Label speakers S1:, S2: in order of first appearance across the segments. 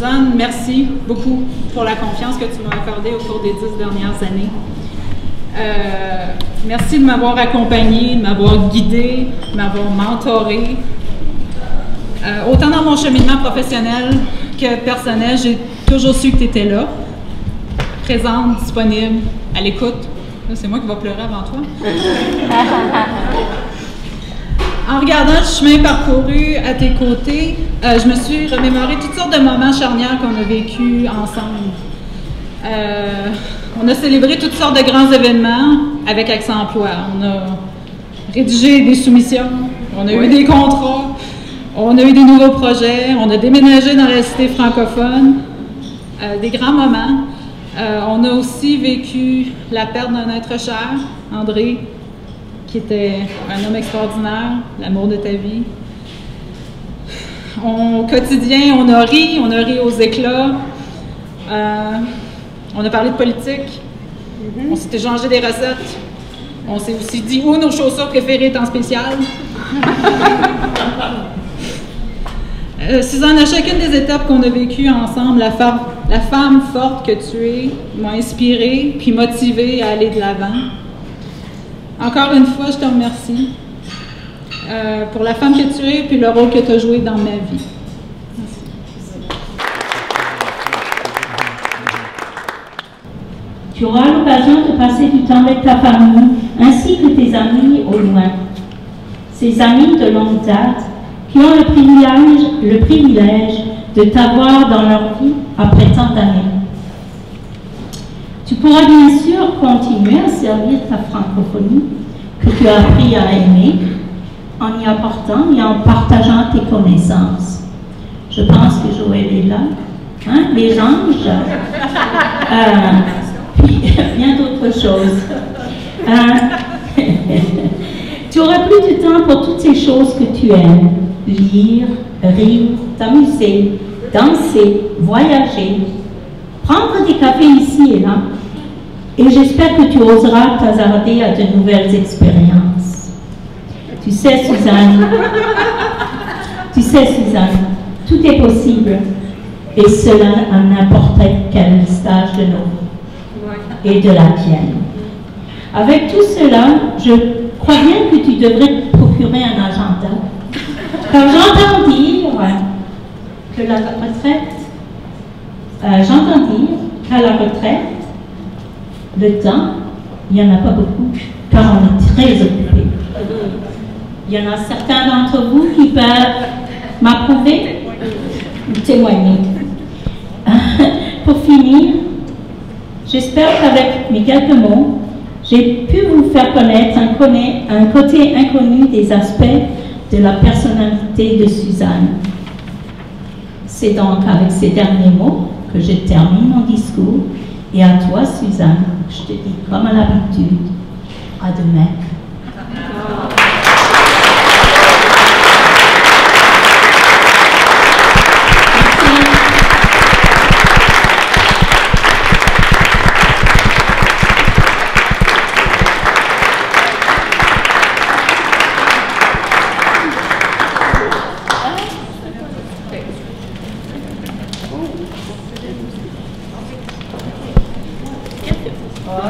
S1: Suzanne, merci beaucoup pour la confiance que tu m'as accordée au cours des 10 dernières années. Merci de m'avoir accompagnée, de m'avoir guidée, de m'avoir mentorée. Autant dans mon cheminement professionnel que personnel, j'ai toujours su que tu étais là, présente, disponible, à l'écoute. C'est moi qui vais pleurer avant toi. En regardant le chemin parcouru à tes côtés, je me suis remémoré toutes sortes de moments charnières qu'on a vécus ensemble. On a célébré toutes sortes de grands événements avec Accès Emploi. On a rédigé des soumissions, on a eu des contrats, on a eu des nouveaux projets, on a déménagé dans la cité francophone, des grands moments. On a aussi vécu la perte d'un être cher, André, qui était un homme extraordinaire, l'amour de ta vie. Au quotidien, on a ri aux éclats. On a parlé de politique. On s'est échangé des recettes. On s'est aussi dit où nos chaussures préférées étaient en spécial. Suzanne, à chacune des étapes qu'on a vécues ensemble, la femme forte que tu es m'a inspirée puis motivée à aller de l'avant. Encore une fois, je te remercie pour la femme que tu es puis le rôle que tu as joué dans ma vie. Merci.
S2: Tu auras l'occasion de passer du temps avec ta famille ainsi que tes amis au loin. Ces amis de longue date qui ont le privilège de t'avoir dans leur vie après tant d'années. Tu pourras bien sûr continuer à servir ta francophonie que tu as appris à aimer en y apportant et en partageant tes connaissances. Je pense que Joël est là, hein, les anges, puis bien d'autres choses. Tu auras plus de temps pour toutes ces choses que tu aimes. Lire, rire, t'amuser, danser, voyager, prendre des cafés ici et là. Et j'espère que tu oseras t'hasarder à de nouvelles expériences. Tu sais, Suzanne, tout est possible. Et cela à n'importe quel stage de nos vies et de la tienne. Avec tout cela, je crois bien que tu devrais te procurer un agenda. Car j'entends dire que la retraite, qu'à la retraite, le temps, il n'y en a pas beaucoup, car on est très occupé. Il y en a certains d'entre vous qui peuvent m'approuver ou témoigner. Pour finir, j'espère qu'avec mes quelques mots, j'ai pu vous faire connaître un côté inconnu des aspects de la personnalité de Suzanne. C'est donc avec ces derniers mots que je termine mon discours. Et à toi, Suzanne, je te dis comme à l'habitude, à demain.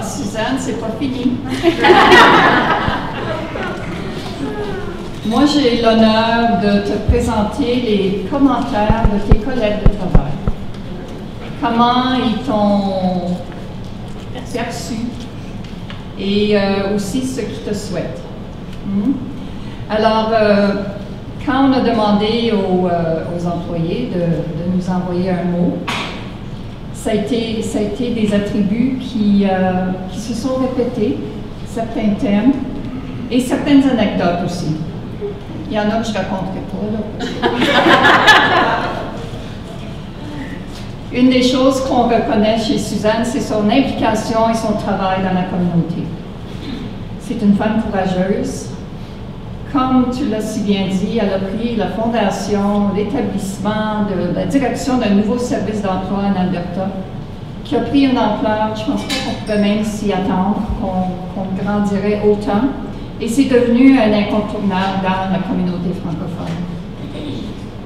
S3: Suzanne, c'est pas fini. Moi, j'ai l'honneur de te présenter les commentaires de tes collègues de travail. Comment ils t'ont perçu et aussi ce qu'ils te souhaitent. Alors, quand on a demandé aux employés de nous envoyer un mot, ça a été des attributs qui se sont répétés, certains thèmes et certaines anecdotes aussi. Il y en a que je ne raconterai pas, là. Une des choses qu'on reconnaît chez Suzanne, c'est son implication et son travail dans la communauté. C'est une femme courageuse. Comme tu l'as si bien dit, elle a pris la fondation, l'établissement, la direction d'un nouveau service d'emploi en Alberta, qui a pris une ampleur, je ne pense pas qu'on pouvait même s'y attendre, qu'on grandirait autant. Et c'est devenu un incontournable dans la communauté francophone.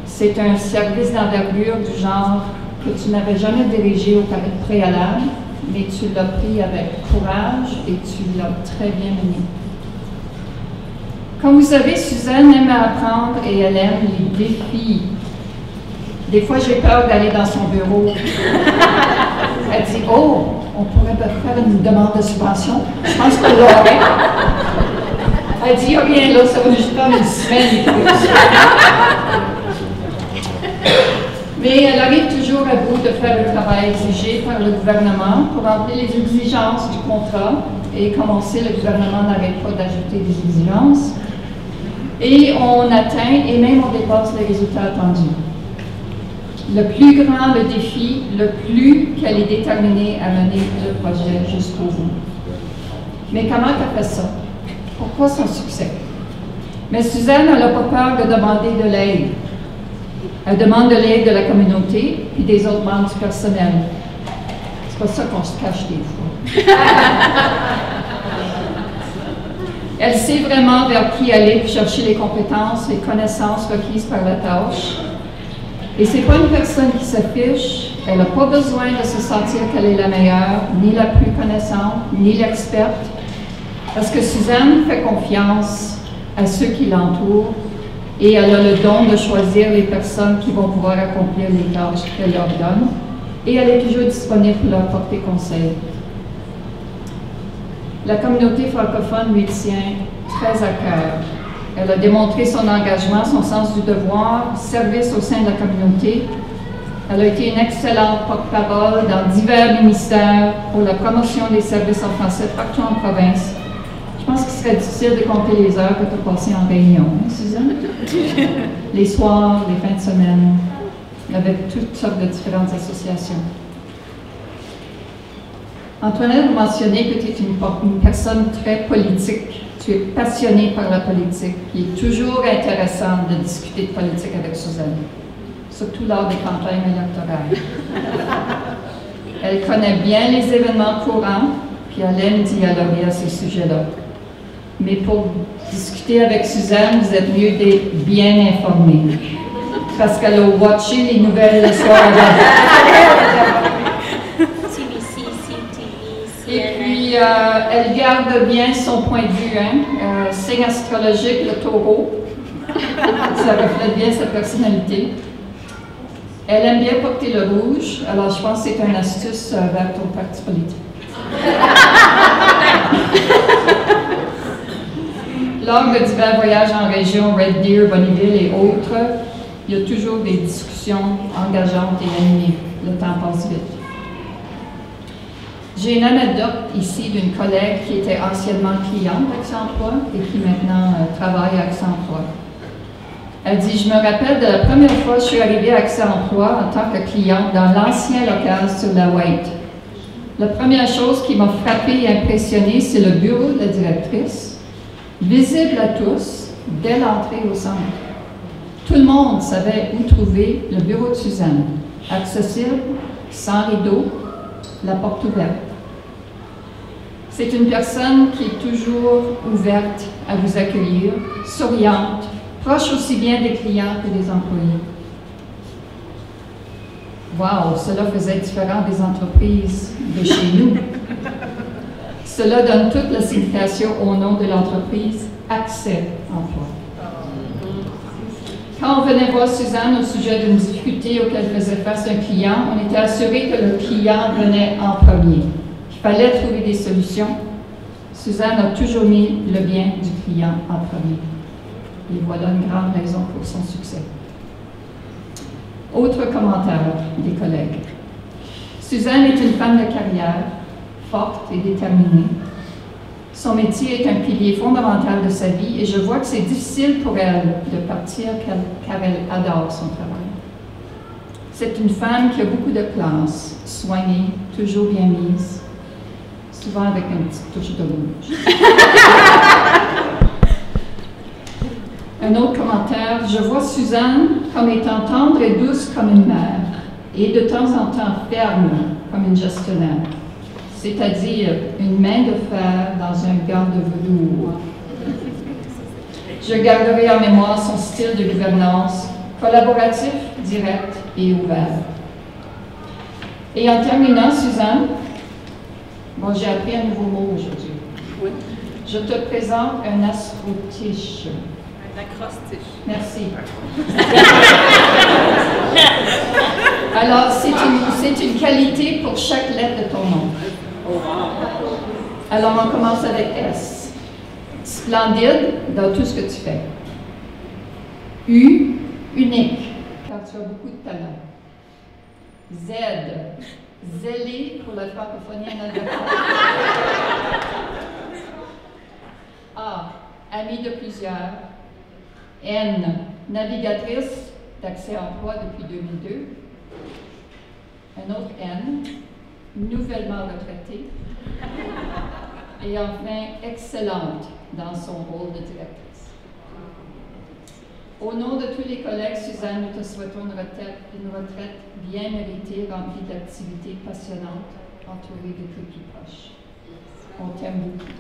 S3: C'est un service d'envergure du genre que tu n'avais jamais dirigé au préalable, mais tu l'as pris avec courage et tu l'as très bien mené. Comme vous savez, Suzanne aime apprendre et elle aime les défis. Des fois, j'ai peur d'aller dans son bureau. Elle dit « Oh, on pourrait faire une demande de subvention. Je pense qu'on l'aurait. » Elle dit « Oh bien là, ça va juste prendre une semaine. » Mais elle arrive toujours à bout de faire le travail exigé par le gouvernement pour remplir les exigences du contrat. Et comme on sait, le gouvernement n'arrête pas d'ajouter des exigences. Et on atteint et même on dépasse les résultats attendus. Le plus grand le défi, le plus qu'elle est déterminée à mener le projet jusqu'au bout. Mais comment elle fait ça? Pourquoi son succès? Mais Suzanne, elle n'a pas peur de demander de l'aide. Elle demande de l'aide de la communauté et des autres membres du personnel. C'est pas ça qu'on se cache des fois. Elle sait vraiment vers qui aller pour chercher les compétences, les connaissances requises par la tâche. Et c'est pas une personne qui s'affiche. Elle n'a pas besoin de se sentir qu'elle est la meilleure, ni la plus connaissante, ni l'experte. Parce que Suzanne fait confiance à ceux qui l'entourent et elle a le don de choisir les personnes qui vont pouvoir accomplir les tâches qu'elle leur donne. Et elle est toujours disponible pour leur porter conseil. La communauté francophone lui tient très à cœur. Elle a démontré son engagement, son sens du devoir, service au sein de la communauté. Elle a été une excellente porte-parole dans divers ministères pour la promotion des services en français partout en province. Je pense qu'il serait difficile de compter les heures que tu as passées en réunion, hein, Suzanne? Les soirs, les fins de semaine, avec toutes sortes de différentes associations. Antoinette, vous mentionnez que tu es une personne très politique. Tu es passionnée par la politique. Il est toujours intéressant de discuter de politique avec Suzanne, surtout lors des campagnes électorales. Elle connaît bien les événements courants, puis elle aime dialoguer à ces sujets-là. Mais pour discuter avec Suzanne, vous êtes mieux d'être bien informé, parce qu'elle a watché les nouvelles le soir avant. Et puis, elle garde bien son point de vue, hein? Signe astrologique, le taureau. Ça reflète bien sa personnalité. Elle aime bien porter le rouge, alors je pense que c'est une astuce vers ton parti politique. Lors de divers voyages en région, Red Deer, Bonneville et autres, il y a toujours des discussions engageantes et animées. Le temps passe vite. J'ai une anecdote ici d'une collègue qui était anciennement cliente d'Accès Emploi et qui maintenant travaille à Accès Emploi. Elle dit « Je me rappelle de la première fois que je suis arrivée à Accès Emploi en tant que cliente dans l'ancien local sur la White. La première chose qui m'a frappée et impressionnée, c'est le bureau de la directrice, visible à tous dès l'entrée au centre. Tout le monde savait où trouver le bureau de Suzanne, accessible, sans rideau, la porte ouverte. C'est une personne qui est toujours ouverte à vous accueillir, souriante, proche aussi bien des clients que des employés. Wow, cela faisait différent des entreprises de chez nous. Cela donne toute la signification au nom de l'entreprise Accès Emploi. Quand on venait voir Suzanne au sujet d'une difficulté auquel faisait face un client, on était assuré que le client venait en premier. Il fallait trouver des solutions. Suzanne a toujours mis le bien du client en premier. Et voilà une grande raison pour son succès. Autre commentaire des collègues. Suzanne est une femme de carrière, forte et déterminée. Son métier est un pilier fondamental de sa vie et je vois que c'est difficile pour elle de partir car elle adore son travail. C'est une femme qui a beaucoup de classe, soignée, toujours bien mise, souvent avec une petite touche de rouge. Un autre commentaire, je vois Suzanne comme étant tendre et douce comme une mère et de temps en temps ferme comme une gestionnaire. C'est-à-dire une main de fer dans un gant de velours. Je garderai en mémoire son style de gouvernance, collaboratif, direct et ouvert. Et en terminant, Suzanne, bon, j'ai appris un nouveau mot aujourd'hui.
S4: Oui.
S3: Je te présente un acrostiche.
S4: Un acrostiche.
S3: Merci. Alors, c'est une qualité pour chaque lettre de ton nom. Alors, on commence avec S. Splendide dans tout ce que tu fais. U, unique, car tu as beaucoup de talent. Z, zélé pour la francophonie en Alberta. A, amie de plusieurs. N, navigatrice d'accès emploi depuis 2002. Un autre N, nouvellement retraitée. Et enfin, excellente dans son rôle de directrice. Au nom de tous les collègues, Suzanne, nous te souhaitons une retraite bien méritée, remplie d'activités passionnantes, entourée de tes plus proches. On t'aime beaucoup.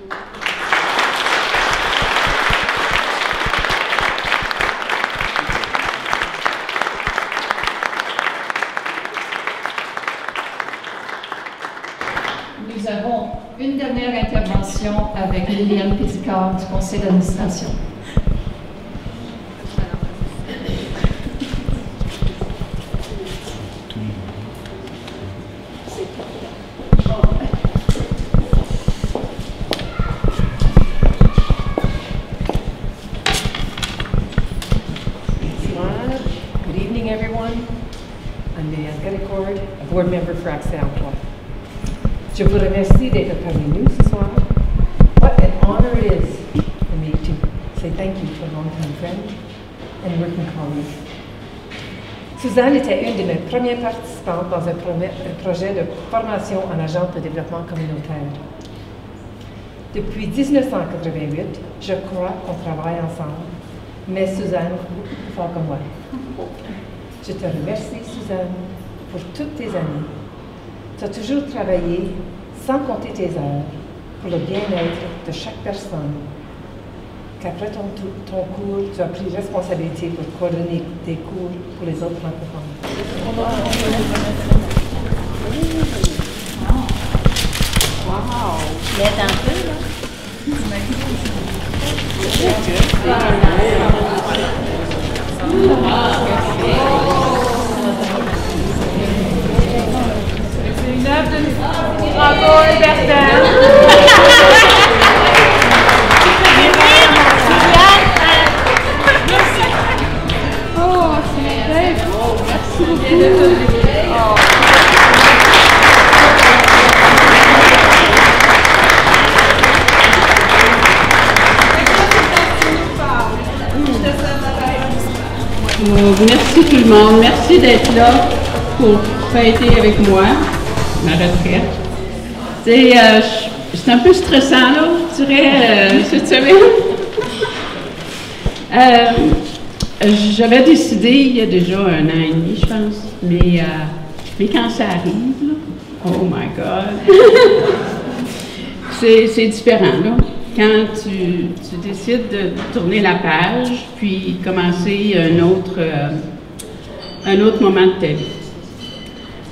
S3: Nous avons une dernière intervention avec Liliane Péticard du conseil d'administration.
S5: Good evening, everyone. I'm Liliane Péticard, a board member for Accès Emploi. Je vous remercie d'être parmi nous ce soir. What an honor it is for me to say thank you to a long-time friend and working colleague. Suzanne était une de mes premières participantes dans un projet de formation en agent de développement communautaire. Depuis 1988, je crois qu'on travaille ensemble, mais Suzanne est beaucoup plus fort que moi. Je te remercie, Suzanne, pour toutes tes années. Tu as toujours travaillé, sans compter tes heures, pour le bien-être de chaque personne. Qu'après ton cours, tu as pris responsabilité pour coordonner des cours pour les autres francophones.
S2: Wow! Il est un peu, là.
S4: Bravo, Bertin! Oh, c'est belle! Merci beaucoup!
S6: Merci tout le monde. Merci d'être là pour fêter avec moi ma retraite. C'est un peu stressant, là, je dirais, cette semaine. J'avais décidé il y a déjà 1 an et demi, je pense, mais quand ça arrive, là, oh my God! c'est différent, là. Quand tu décides de tourner la page, puis commencer un autre moment de ta vie.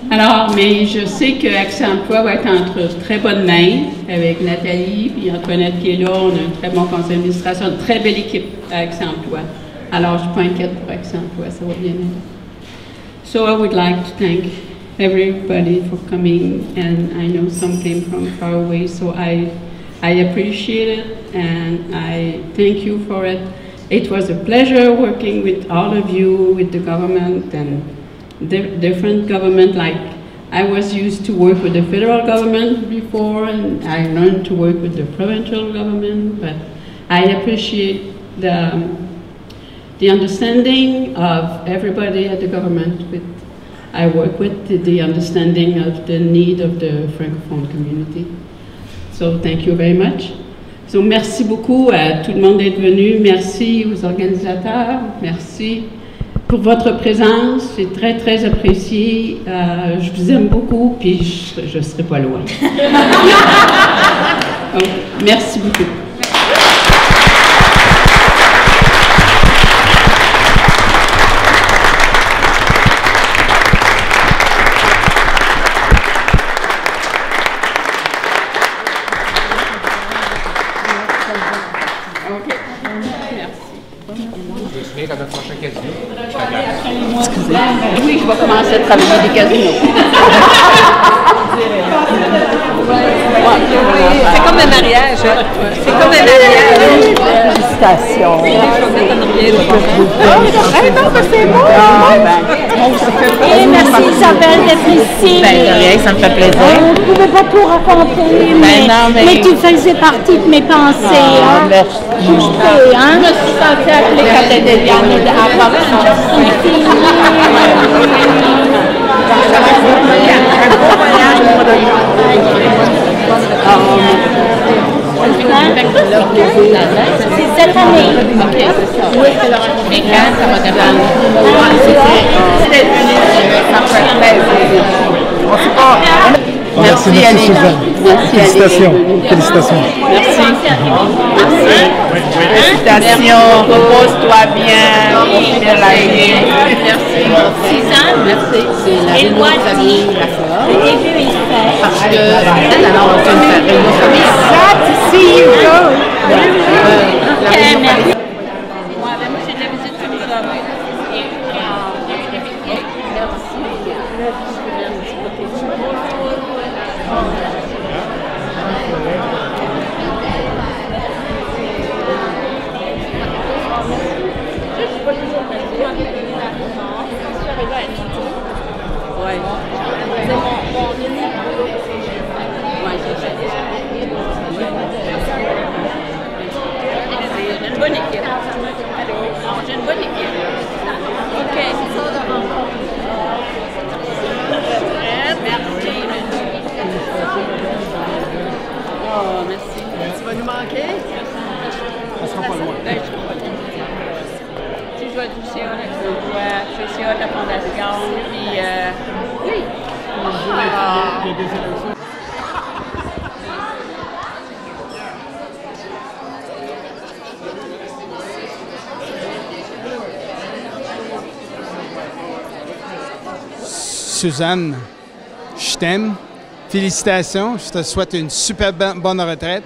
S6: Alors, mais je sais que Accès Emploi va être entre très bonnes mains avec Nathalie, puis Antoinette qui est là. On a un très bon conseil d'administration, une très belle équipe à Accès Emploi. Alors, je ne suis pas inquiète pour Accès Emploi, ça va bien aller. So I would like to thank everybody for coming, and I know some came from far away, so I appreciate it, and I thank you for it. It was a pleasure working with all of you, with the government and different government. Like, I was used to work with the federal government before, and I learned to work with the provincial government, but I appreciate the understanding of everybody at the government I work with, the understanding of the need of the Francophone community. So thank you very much. So merci beaucoup à tout le monde d'être venu. Merci aux organisateurs. Merci pour votre présence. C'est très, très apprécié. Je vous aime beaucoup, puis je ne serai pas loin. Donc, merci beaucoup. Oui, je vais commencer à travailler des casinos.
S5: C'est comme un mariage. C'est comme un mariage.
S7: Félicitations.
S2: Et merci Isabelle d'être ici.
S7: Ben, de rien, ça me fait plaisir.
S2: On ne pouvait pas tout raconter, mais tu faisais partie de mes pensées.
S7: Merci.
S2: Hein?
S7: Je me suis sentie appelée quand elle était bien avant que
S2: C'est cette année.
S6: OK, c'est ça. Oui, c'est là. Mais quand ça va dépendre? C'était venu, ça me fait plaisir.
S8: Merci, Suzanne.
S6: Merci,
S8: Félicitations. Félicitations.
S6: Merci. Merci. Félicitations. Repose-toi bien. Merci.
S2: Suzanne,
S6: Merci. C'est la
S2: et moi,
S6: famille, la fleur.
S2: le début est fait.
S6: Parce que, alors, on fait une famille.
S2: Ok, merci.
S6: Moi, j'ai de la visite programmée. J'ai une bonne équipe. J'ai une bonne équipe. OK. Merci. Oh, merci. Tu vas nous manquer?
S8: On sera pas loin.
S6: Si je vais être aussi avec toi, je suis de la fondation, puis oui.
S9: Suzanne, je t'aime. Félicitations. Je te souhaite une super bonne retraite.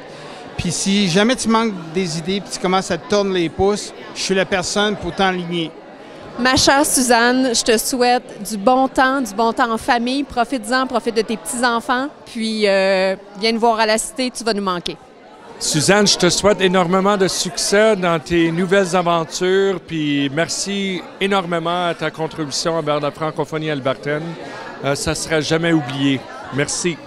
S9: Puis si jamais tu manques des idées puis tu commences à te tourner les pouces, je suis la personne pour t'enligner.
S10: Ma chère Suzanne, je te souhaite du bon temps en famille. Profite-en, profite de tes petits-enfants. Puis viens nous voir à la cité, tu vas nous manquer.
S11: Suzanne, je te souhaite énormément de succès dans tes nouvelles aventures, puis merci énormément à ta contribution envers la francophonie albertaine. Ça ne sera jamais oublié. Merci.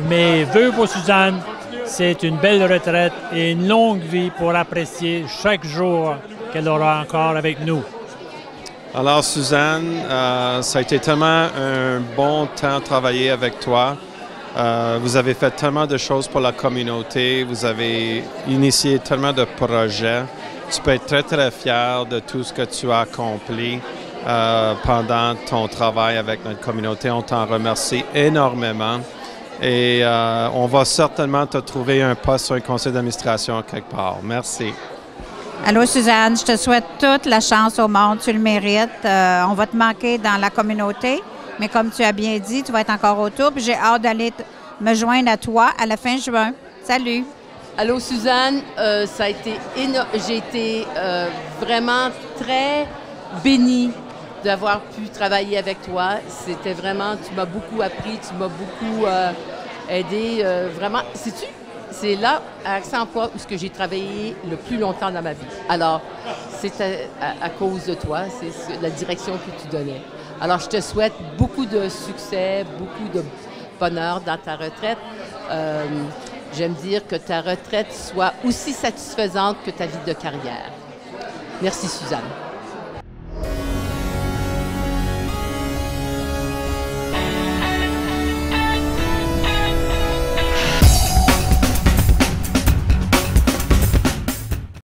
S12: Mes vœux pour Suzanne, c'est une belle retraite et une longue vie pour apprécier chaque jour qu'elle aura encore avec nous.
S13: Alors Suzanne, ça a été tellement un bon temps de travailler avec toi. Vous avez fait tellement de choses pour la communauté, vous avez initié tellement de projets. Tu peux être très, très fier de tout ce que tu as accompli pendant ton travail avec notre communauté. On t'en remercie énormément et on va certainement te trouver un poste sur un conseil d'administration quelque part. Merci.
S14: Allô Suzanne, je te souhaite toute la chance au monde, tu le mérites. On va te manquer dans la communauté. Mais comme tu as bien dit, tu vas être encore autour. Puis j'ai hâte d'aller me joindre à toi à la fin juin. Salut!
S15: Allô Suzanne, j'ai été vraiment très bénie d'avoir pu travailler avec toi. C'était vraiment, tu m'as beaucoup appris, tu m'as beaucoup aidé. Vraiment, sais-tu, c'est là, à Accès Emploi, où j'ai travaillé le plus longtemps dans ma vie. Alors, c'est à cause de toi, c'est la direction que tu donnais. Alors, je te souhaite beaucoup de succès, beaucoup de bonheur dans ta retraite. J'aime dire que ta retraite soit aussi satisfaisante que ta vie de carrière. Merci, Suzanne.